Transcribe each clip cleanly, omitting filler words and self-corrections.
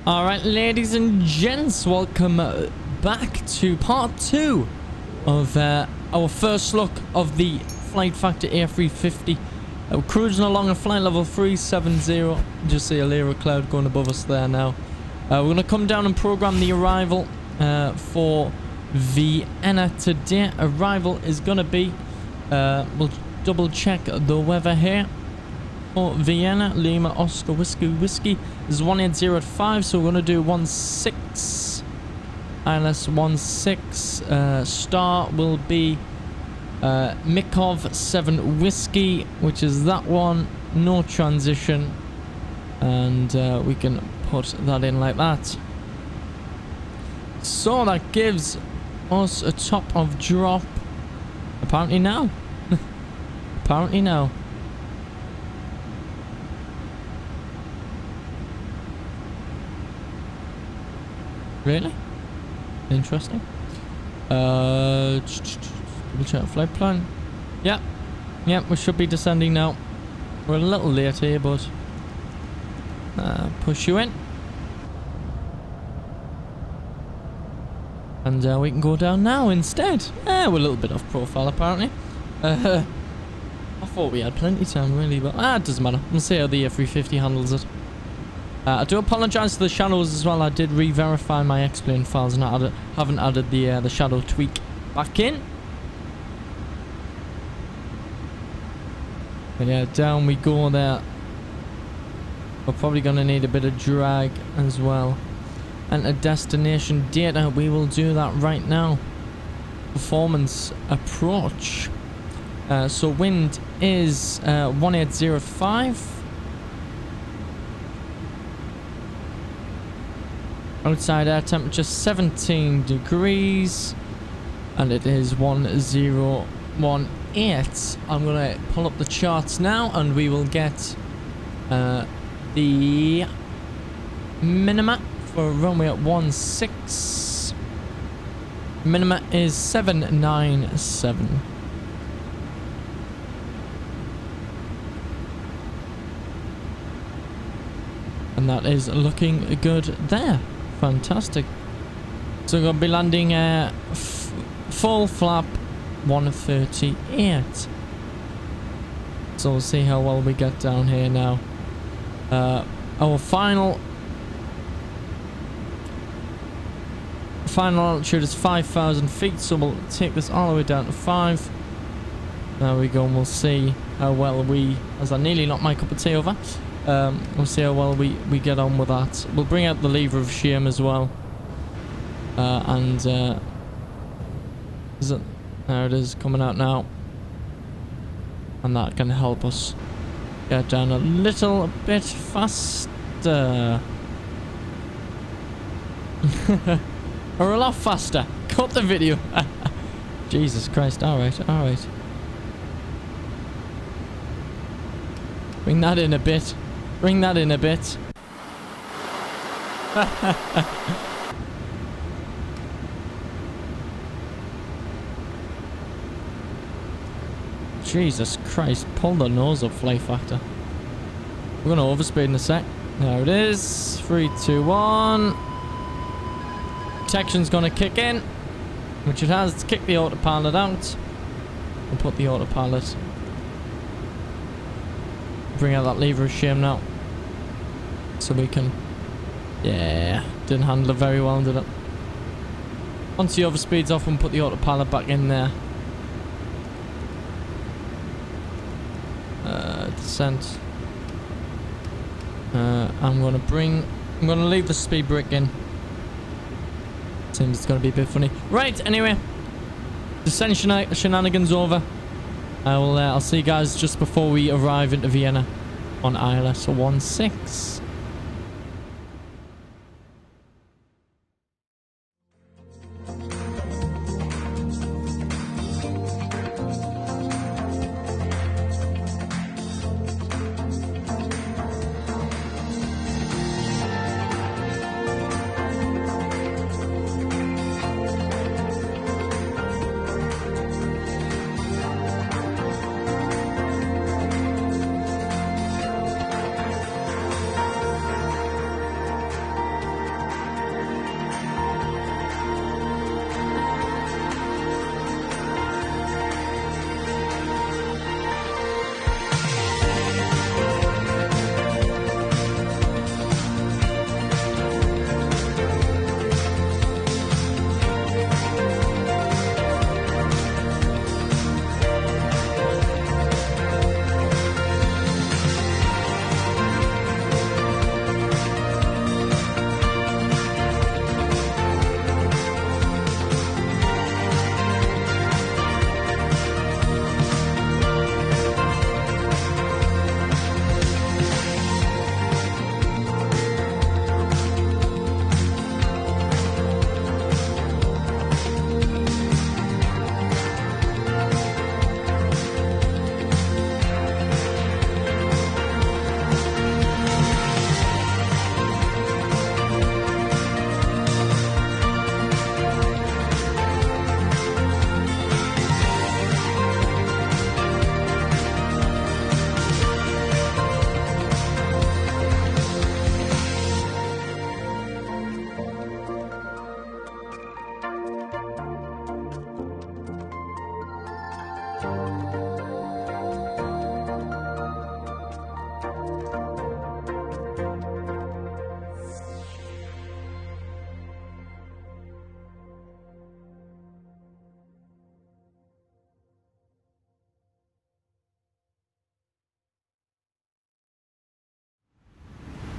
Alright, ladies and gents, welcome back to part 2 of our first look of the FlightFactor A350. We're cruising along at flight level 370. Just see a layer of cloud going above us there now. We're going to come down and program the arrival for Vienna today. Arrival is going to be, we'll double check the weather here. For Vienna, Lima, Oscar, Whiskey, Whiskey is 1805, so we're going to do 16. ILS 16. Star will be Mikov 7 Whiskey, which is that one. No transition. And we can put that in like that. So that gives us a top of drop. Apparently now. Apparently now. Really? Interesting. Double check flight plan. Yeah. Yeah, we should be descending now. We're a little late here, but push you in. And we can go down now instead. We're a little bit off profile apparently. I thought we had plenty of time really, but it doesn't matter. We'll see how the A350 handles it. I do apologise for the shadows as well. I did re-verify my X-plane files and I haven't added the shadow tweak back in. But yeah, down we go there. We're probably going to need a bit of drag as well. And a destination data. We will do that right now. Performance approach. So wind is 1805. Outside air temperature 17 degrees. And it is 1018. I'm going to pull up the charts now and we will get the minima for runway at 16. Minima is 797. And that is looking good there. Fantastic. So we're going to be landing full flap 138. So we'll see how well we get down here now. Our final altitude is 5,000 feet, so we'll take this all the way down to 5. There we go, and we'll see how well we, as I nearly knocked my cup of tea over, we'll see how well we get on with that. We'll bring out the lever of shame as well. There it is, coming out now. And that can help us get down a little bit faster. Or a lot faster. Cut the video. Jesus Christ, alright. Bring that in a bit. Bring that in a bit. Jesus Christ, pull the nose up, FlightFactor. We're going to overspeed in a sec. There it is. 3, 2, 1. Detection's going to kick in, which it has. It's kicked the autopilot out. We'll put the autopilot. Bring out that lever of shame now. So we can... Yeah, didn't handle it very well, did it? Once the overspeed's off, we'll put the autopilot back in there. Descent. I'm gonna leave the speed brake in. Seems it's gonna be a bit funny. Right, anyway. Descent shenanigans over. I'll see you guys just before we arrive into Vienna on ILS 16.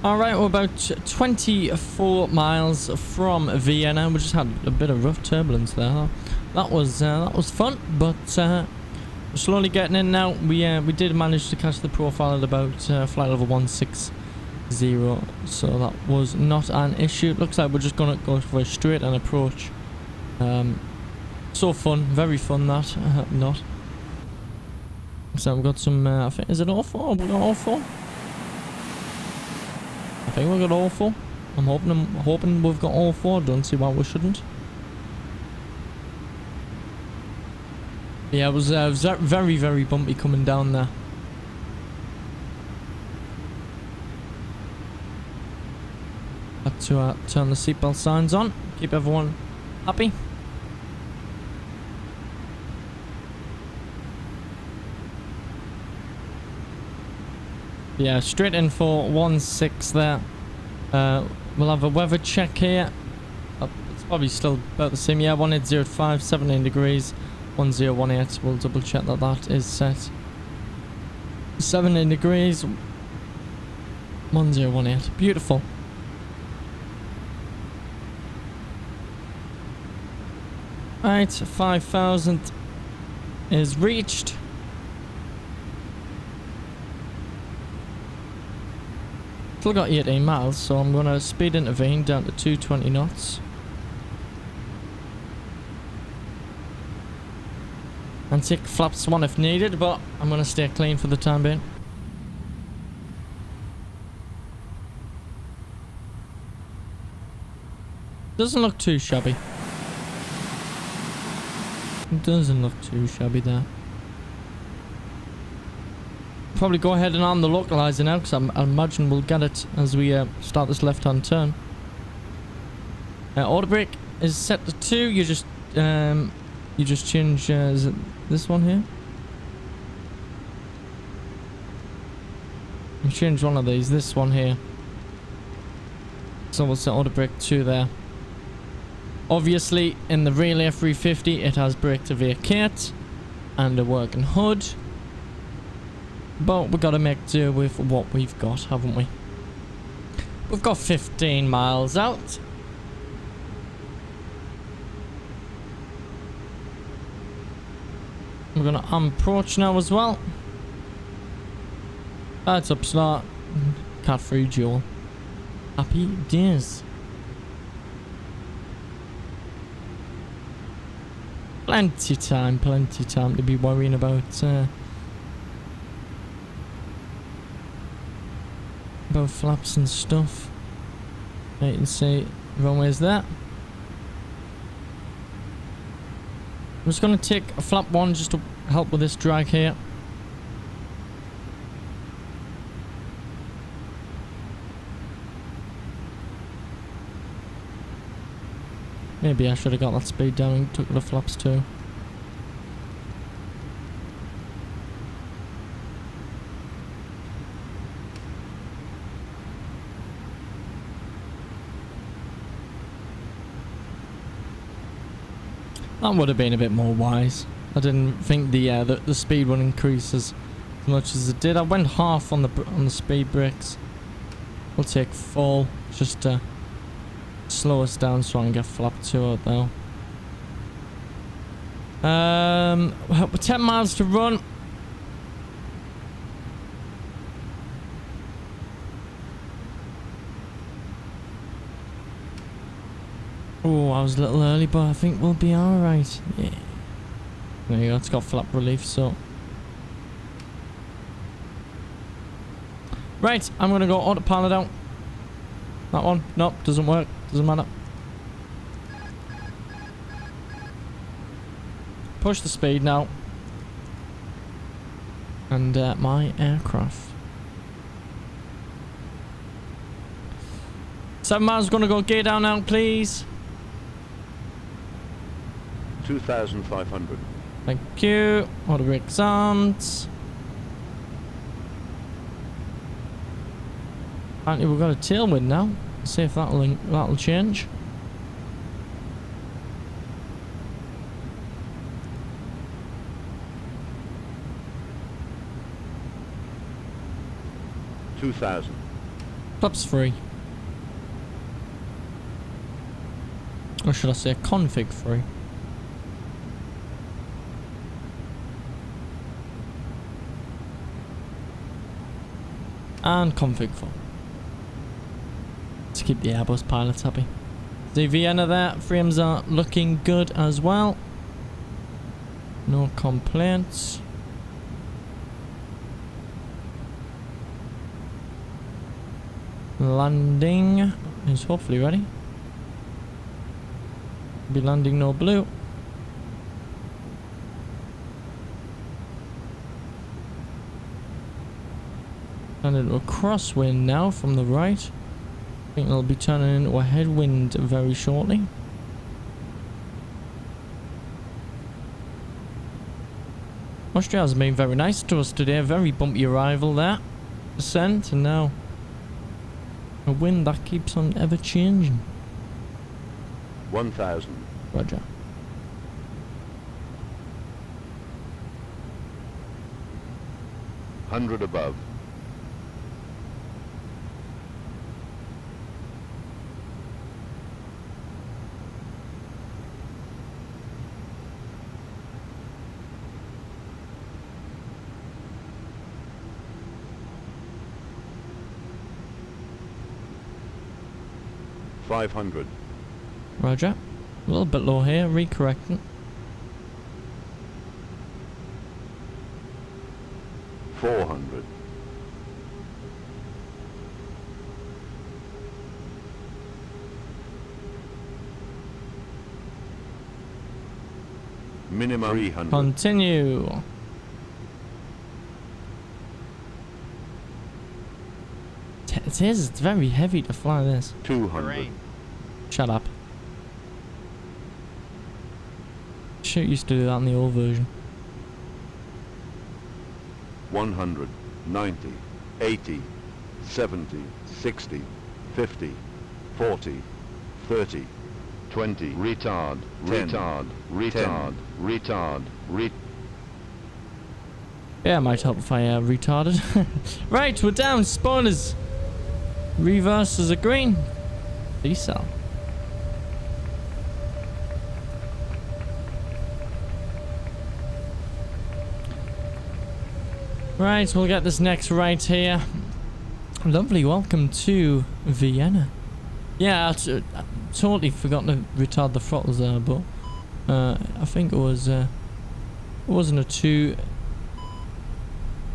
Alright, we're about 24 miles from Vienna. We just had a bit of rough turbulence there. That was fun, but we're slowly getting in now. We did manage to catch the profile at about flight level 160, so that was not an issue. It looks like we're just gonna go for a straight and approach. So fun, very fun that. Not. So we've got some, I think, is it all four? We got all four? I think we got all four. I'm hoping we've got all four. Don't see why we shouldn't. Yeah, it was very, very bumpy coming down there. Had to turn the seatbelt signs on. Keep everyone happy. Yeah, straight in for 1.6 there. We'll have a weather check here. It's probably still about the same. Yeah, 1805, 17 degrees, 1018. We'll double check that that is set. 17 degrees, 1018. Beautiful. Right, 5,000 is reached. Still got 18 miles, so I'm gonna speed intervene down to 220 knots. And take flaps one if needed, but I'm gonna stay clean for the time being. Doesn't look too shabby. Doesn't look too shabby there. Probably go ahead and arm the localizer now, because I imagine we'll get it as we start this left-hand turn. Auto brake is set to 2. You just change. Is it this one here? You change one of these. This one here. So we'll set auto brake 2 there. Obviously, in the real A350, it has brake to vacate and a working hood. But we've got to make do with what we've got, haven't we? We've got 15 miles out. We're going to approach now as well. That's up start. Cat-free duel. Happy days. Plenty time to be worrying about flaps and stuff. You can see runway's there. I'm just going to take a flap 1 just to help with this drag here. Maybe I should have got that speed down and took the flaps too. That would have been a bit more wise. I didn't think the speed would increase as much as it did. I went half on the speed brakes. We'll take full just to slow us down so I can get flap 2 out though. 10 miles to run. Oh, I was a little early, but I think we'll be alright. Yeah. There you go, it's got flap relief, so. Right, I'm gonna go autopilot out. That one, nope, doesn't work, doesn't matter. Push the speed now. And my aircraft. 7 miles, gonna go gear down now, please. 2,500. Thank you. Auto brakes armed. Apparently we've got a tailwind now. Let's see if that'll change. $2,000. Flaps free. Or should I say config free? And config full. To keep the Airbus pilots happy. The Vienna there, frames are looking good as well. No complaints. Landing is hopefully ready. Be landing no blue. And into a crosswind now from the right. I think it'll be turning into a headwind very shortly. Australia's been very nice to us today. Very bumpy arrival there. Descent, and now a wind that keeps on ever changing. 1,000. Roger. $100 above. $500. Roger. A little bit low here, recorrecting. 400. Minimum 300. Continue. It's very heavy to fly this. 200. Shut up. Shit used to do that in the old version. 100, 90, 80, 70, 60, 50, 40, 30, 20, retard, 10, retard. Yeah, it might help if I retarded. Right, we're down. Spawners. Reverses are green. Decel. Right, we'll get this next right here. Lovely, welcome to Vienna. Yeah, I totally forgot to retard the throttles there, but I think it wasn't a too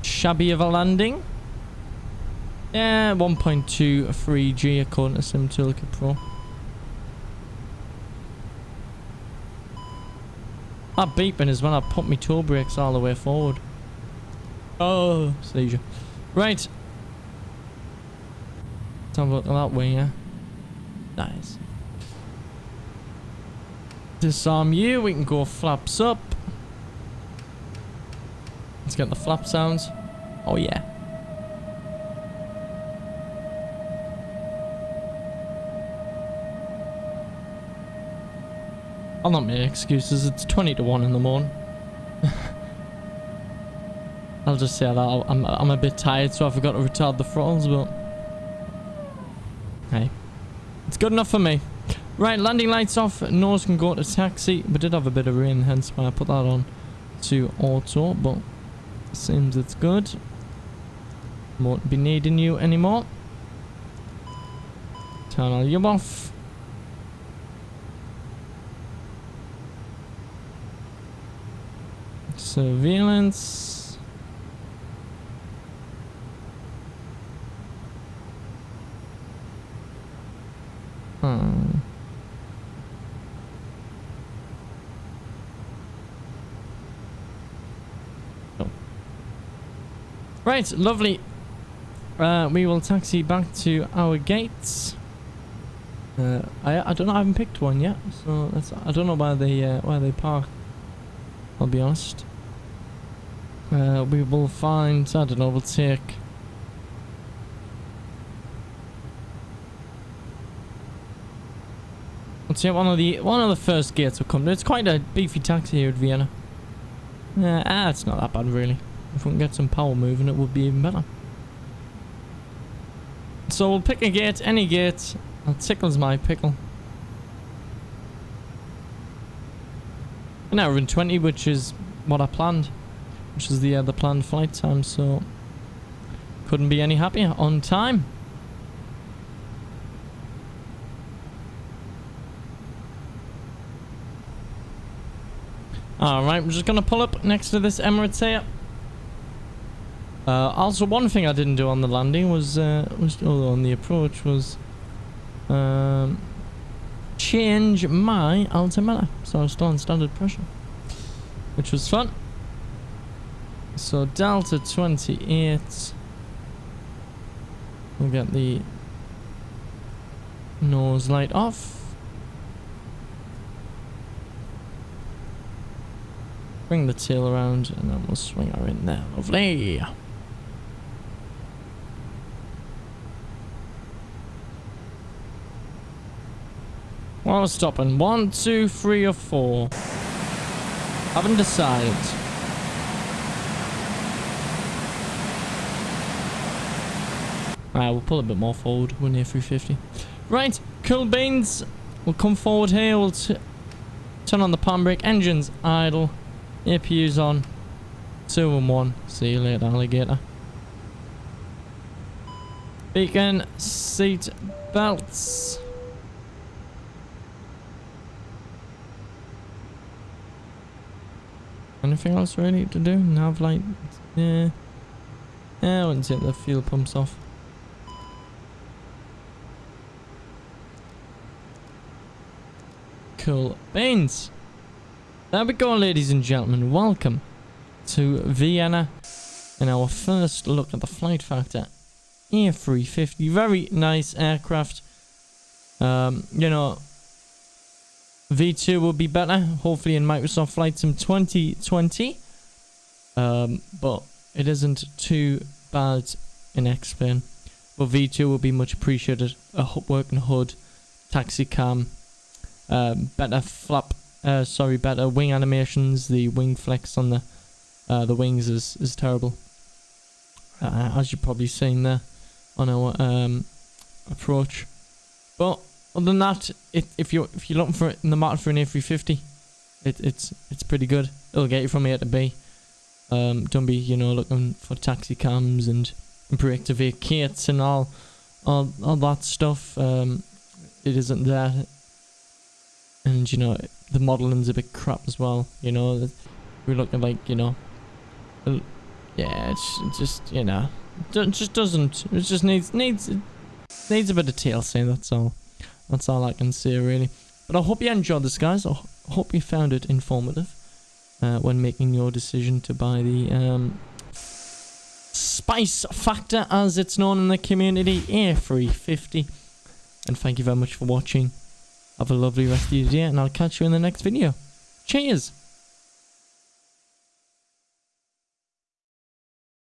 shabby of a landing. Yeah, 1.23 G according to SimToolkit Pro. That beeping is when I put my toe brakes all the way forward. Oh, seizure. Right. Let's have a look that way, yeah. Nice. Disarm you, we can go flaps up. Let's get the flap sounds. Oh yeah. I'll not make excuses, it's 20 to 1 in the morning. I'll just say that I'm a bit tired, so I forgot to retard the throttles, but hey, it's good enough for me. Right, landing lights off, nose can go to taxi. We did have a bit of rain, hence why I put that on to auto, but it seems it's good. Won't be needing you anymore. Turn all you off. Surveillance. Right, lovely. We will taxi back to our gates. I don't know. I haven't picked one yet, so I don't know where they park. I'll be honest. We will find, I don't know, we'll take... Let's see, one of the first gates will come. It's quite a beefy taxi here at Vienna. It's not that bad really. If we can get some power moving, it would be even better. So we'll pick a gate, any gate. That tickles my pickle. An hour and 20, which is what I planned, which is the planned flight time. So couldn't be any happier. On time. Alright, we're just going to pull up next to this Emirates here. Also, one thing I didn't do on the landing was on the approach was change my altimeter. So I was still on standard pressure, which was fun. So Delta 28. We'll get the nose light off. Bring the tail around and then we'll swing her in there. Lovely. Well, we're stopping. 1, 2, 3 or 4. Haven't decided. Alright, we'll pull a bit more forward. We're near 350. Right, cool beans. We'll come forward here. We'll turn on the palm brake. Engines idle. APU's on. 2 and 1. See you later, alligator. Beacon. Seat belts. Anything else really to do? Nav light. Yeah. I wouldn't take the fuel pumps off. Cool beans. There we go, ladies and gentlemen. Welcome to Vienna and our first look at the FlightFactor A350. Very nice aircraft. You know, V2 will be better, hopefully in Microsoft Flight Sim 2020. But it isn't too bad in X-Plane. But V2 will be much appreciated. A working hood, taxi cam, better better wing animations. The wing flex on the wings is terrible, as you've probably seen there on our approach. But other than that, if you're looking for it in the market for an A350, it's pretty good. It'll get you from A to B. Don't be looking for taxi cams and brake to vacate and all that stuff. It isn't there. And the modeling's a bit crap as well. We're looking like yeah, it's just it just doesn't. It just needs a bit of TLC. That's all I can say really. But I hope you enjoyed this, guys. I hope you found it informative when making your decision to buy the Spice Factor, as it's known in the community, A350. And thank you very much for watching. Have a lovely rest of your day, and I'll catch you in the next video. Cheers!